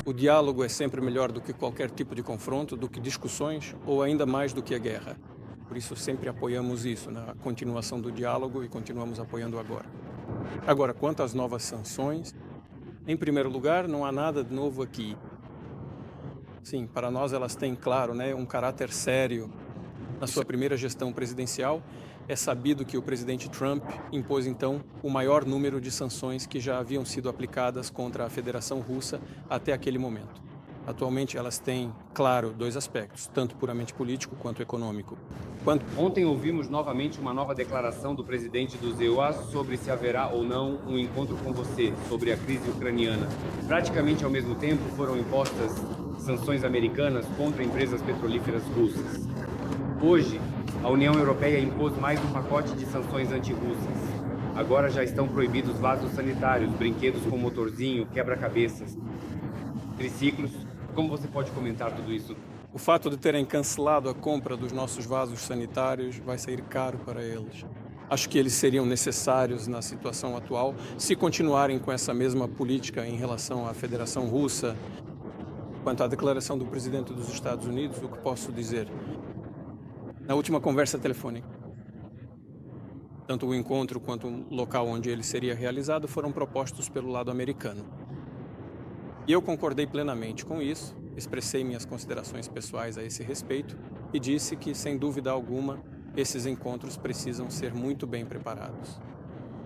O diálogo é sempre melhor do que qualquer tipo de confronto, do que discussões ou ainda mais do que a guerra. Por isso sempre apoiamos isso, na continuação do diálogo e continuamos apoiando agora. Agora, quanto às novas sanções, em primeiro lugar, não há nada de novo aqui. Sim, para nós elas têm, claro, um caráter sério. Na sua primeira gestão presidencial, é sabido que o presidente Trump impôs, então, o maior número de sanções que já haviam sido aplicadas contra a Federação Russa até aquele momento. Atualmente, elas têm, claro, dois aspectos, tanto puramente político quanto econômico. Ontem ouvimos novamente uma nova declaração do presidente dos EUA sobre se haverá ou não um encontro com você sobre a crise ucraniana. Praticamente ao mesmo tempo foram impostas sanções americanas contra empresas petrolíferas russas. Hoje, a União Europeia impôs mais um pacote de sanções anti-russas. Agora já estão proibidos vasos sanitários, brinquedos com motorzinho, quebra-cabeças, triciclos. Como você pode comentar tudo isso? O fato de terem cancelado a compra dos nossos vasos sanitários vai sair caro para eles. Acho que eles seriam necessários na situação atual se continuarem com essa mesma política em relação à Federação Russa. Quanto à declaração do presidente dos Estados Unidos, o que posso dizer? Na última conversa telefônica, tanto o encontro quanto o local onde ele seria realizado foram propostos pelo lado americano. E eu concordei plenamente com isso, expressei minhas considerações pessoais a esse respeito e disse que, sem dúvida alguma, esses encontros precisam ser muito bem preparados.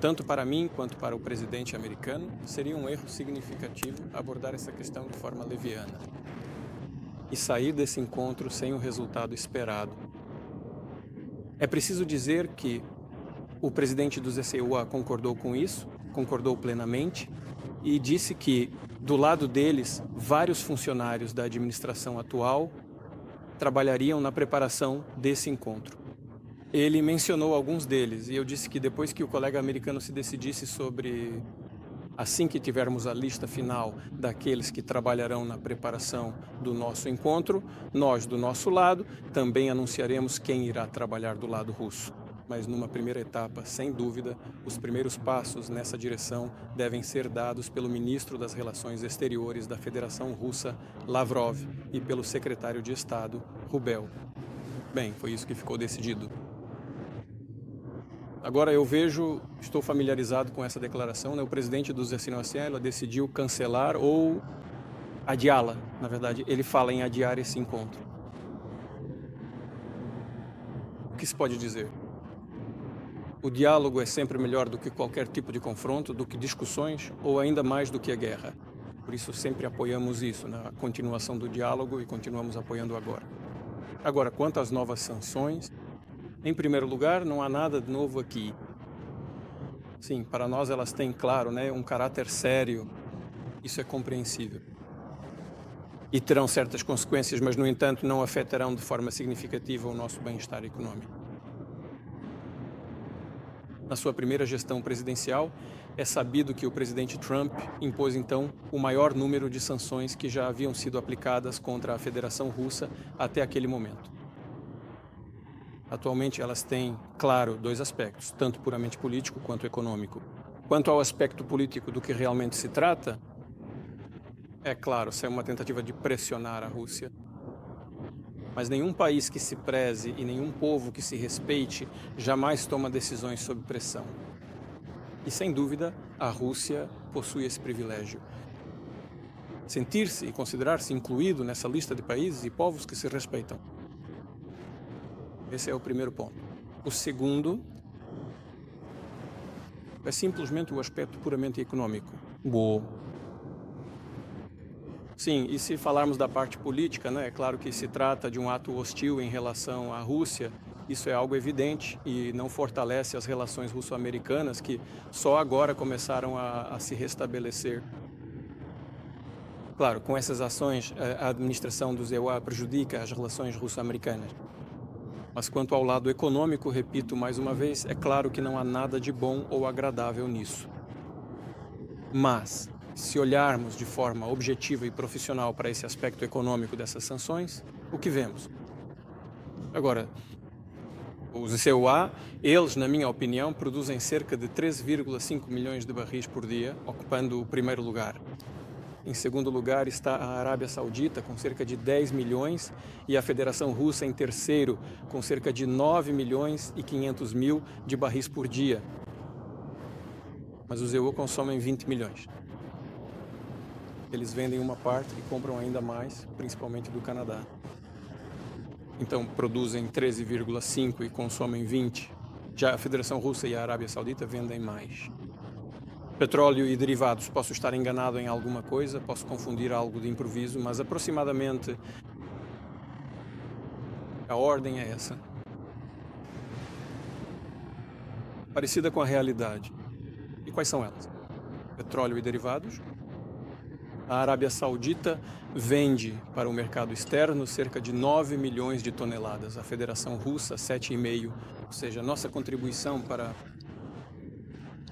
Tanto para mim quanto para o presidente americano, seria um erro significativo abordar essa questão de forma leviana e sair desse encontro sem o resultado esperado. É preciso dizer que o presidente do ZCUA concordou com isso, concordou plenamente e disse que, do lado deles, vários funcionários da administração atual trabalhariam na preparação desse encontro. Ele mencionou alguns deles e eu disse que depois que o colega americano se decidisse sobre, assim que tivermos a lista final daqueles que trabalharão na preparação do nosso encontro, nós, do nosso lado, também anunciaremos quem irá trabalhar do lado russo. Mas numa primeira etapa, sem dúvida, os primeiros passos nessa direção devem ser dados pelo ministro das Relações Exteriores da Federação Russa, Lavrov, e pelo secretário de Estado, Rubel. Bem, foi isso que ficou decidido. Agora estou familiarizado com essa declaração, O presidente do ZCNOCL decidiu cancelar ou adiá-la. Na verdade, ele fala em adiar esse encontro. O que se pode dizer? O diálogo é sempre melhor do que qualquer tipo de confronto, do que discussões ou ainda mais do que a guerra. Por isso sempre apoiamos isso, na continuação do diálogo e continuamos apoiando agora. Agora, quanto às novas sanções, em primeiro lugar, não há nada de novo aqui. Sim, para nós elas têm, claro, um caráter sério. Isso é compreensível. E terão certas consequências, mas, no entanto, não afetarão de forma significativa o nosso bem-estar econômico. Na sua primeira gestão presidencial, é sabido que o presidente Trump impôs, então, o maior número de sanções que já haviam sido aplicadas contra a Federação Russa até aquele momento. Atualmente, elas têm, claro, dois aspectos, tanto puramente político quanto econômico. Quanto ao aspecto político do que realmente se trata, é claro, é uma tentativa de pressionar a Rússia. Mas nenhum país que se preze e nenhum povo que se respeite jamais toma decisões sob pressão. E, sem dúvida, a Rússia possui esse privilégio. Sentir-se e considerar-se incluído nessa lista de países e povos que se respeitam. Esse é o primeiro ponto. O segundo é simplesmente o aspecto puramente econômico. Sim, e se falarmos da parte política, é claro que se trata de um ato hostil em relação à Rússia. Isso é algo evidente e não fortalece as relações russo-americanas que só agora começaram a se restabelecer. Claro, com essas ações, a administração do ZEUA prejudica as relações russo-americanas. Mas quanto ao lado econômico, repito mais uma vez, é claro que não há nada de bom ou agradável nisso. Mas, se olharmos de forma objetiva e profissional para esse aspecto econômico dessas sanções, o que vemos? Agora, os ZCUA, eles, na minha opinião, produzem cerca de 13,5 milhões de barris por dia, ocupando o primeiro lugar. Em segundo lugar está a Arábia Saudita, com cerca de 10 milhões, e a Federação Russa em terceiro, com cerca de 9 milhões e 500 mil de barris por dia. Mas os EU consomem 20 milhões. Eles vendem uma parte e compram ainda mais, principalmente do Canadá. Então produzem 13,5 e consomem 20. Já a Federação Russa e a Arábia Saudita vendem mais. Petróleo e derivados, posso estar enganado em alguma coisa, posso confundir algo de improviso, mas aproximadamente a ordem é essa. Parecida com a realidade. E quais são elas? Petróleo e derivados. A Arábia Saudita vende para o mercado externo cerca de 9 milhões de toneladas. A Federação Russa, 7,5. Ou seja, a nossa contribuição para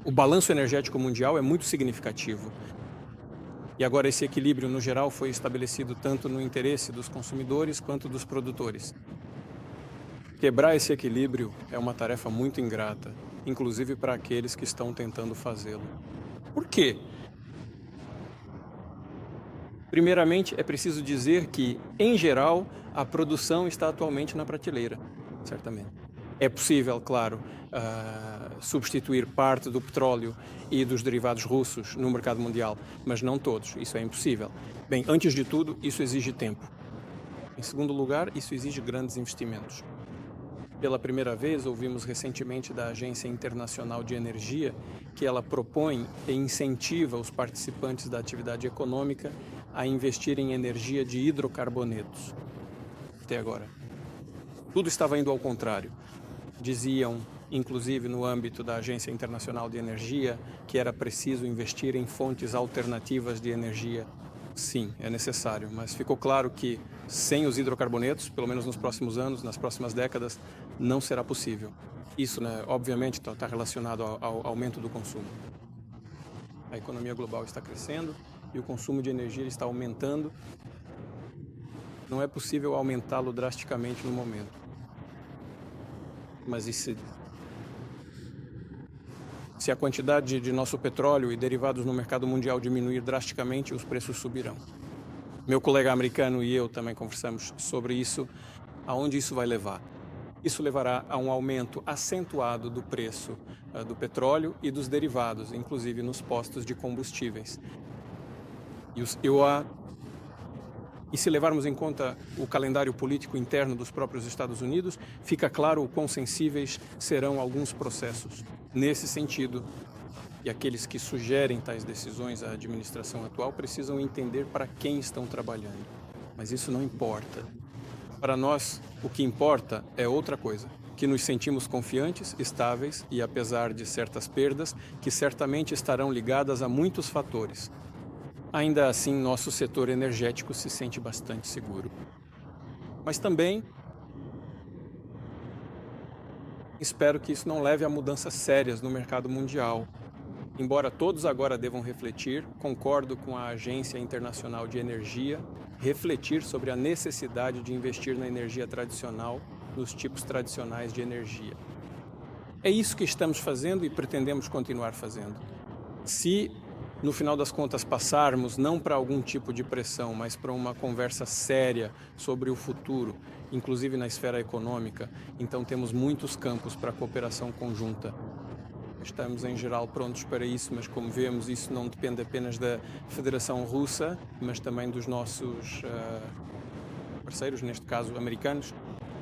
o balanço energético mundial é muito significativo. E agora esse equilíbrio, no geral, foi estabelecido tanto no interesse dos consumidores quanto dos produtores. Quebrar esse equilíbrio é uma tarefa muito ingrata, inclusive para aqueles que estão tentando fazê-lo. Por quê? Primeiramente, é preciso dizer que, em geral, a produção está atualmente na prateleira, certamente. É possível, claro, substituir parte do petróleo e dos derivados russos no mercado mundial, mas não todos. Isso é impossível. Bem, antes de tudo, isso exige tempo. Em segundo lugar, isso exige grandes investimentos. Pela primeira vez, ouvimos recentemente da Agência Internacional de Energia que ela propõe e incentiva os participantes da atividade econômica a investir em energia de hidrocarbonetos. Até agora. Tudo estava indo ao contrário. Diziam, inclusive no âmbito da Agência Internacional de Energia, que era preciso investir em fontes alternativas de energia. Sim, é necessário, mas ficou claro que sem os hidrocarbonetos, pelo menos nos próximos anos, nas próximas décadas, não será possível. Isso, obviamente, está relacionado ao aumento do consumo. A economia global está crescendo e o consumo de energia está aumentando. Não é possível aumentá-lo drasticamente no momento. Mas se a quantidade de nosso petróleo e derivados no mercado mundial diminuir drasticamente, os preços subirão. Meu colega americano e eu também conversamos sobre isso. Aonde isso vai levar? Isso levará a um aumento acentuado do preço do petróleo e dos derivados, inclusive nos postos de combustíveis. E se levarmos em conta o calendário político interno dos próprios Estados Unidos, fica claro o quão sensíveis serão alguns processos. Nesse sentido, e aqueles que sugerem tais decisões à administração atual precisam entender para quem estão trabalhando. Mas isso não importa. Para nós, o que importa é outra coisa, que nos sentimos confiantes, estáveis e, apesar de certas perdas, que certamente estarão ligadas a muitos fatores. Ainda assim, nosso setor energético se sente bastante seguro. Mas também espero que isso não leve a mudanças sérias no mercado mundial. Embora todos agora devam refletir, concordo com a Agência Internacional de Energia, refletir sobre a necessidade de investir na energia tradicional, nos tipos tradicionais de energia. É isso que estamos fazendo e pretendemos continuar fazendo. Se no final das contas passarmos não para algum tipo de pressão, mas para uma conversa séria sobre o futuro, inclusive na esfera econômica, então temos muitos campos para cooperação conjunta. Estamos em geral prontos para isso, mas como vemos, isso não depende apenas da Federação Russa, mas também dos nossos parceiros, neste caso americanos.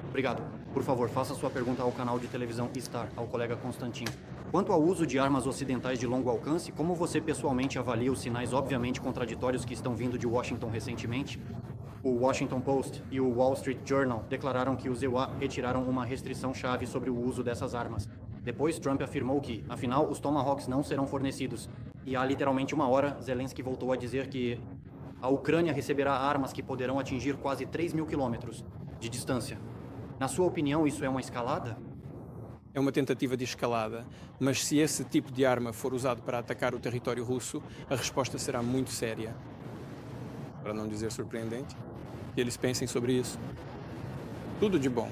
Obrigado. Por favor, faça sua pergunta ao canal de televisão Star, ao colega Constantin. Quanto ao uso de armas ocidentais de longo alcance, como você pessoalmente avalia os sinais obviamente contraditórios que estão vindo de Washington recentemente? O Washington Post e o Wall Street Journal declararam que os EUA retiraram uma restrição-chave sobre o uso dessas armas. Depois, Trump afirmou que, afinal, os Tomahawks não serão fornecidos. E há literalmente uma hora, Zelensky voltou a dizer que a Ucrânia receberá armas que poderão atingir quase 3 mil quilômetros de distância. Na sua opinião, isso é uma escalada? É uma tentativa de escalada, mas se esse tipo de arma for usado para atacar o território russo, a resposta será muito séria. Para não dizer surpreendente, que eles pensem sobre isso. Tudo de bom.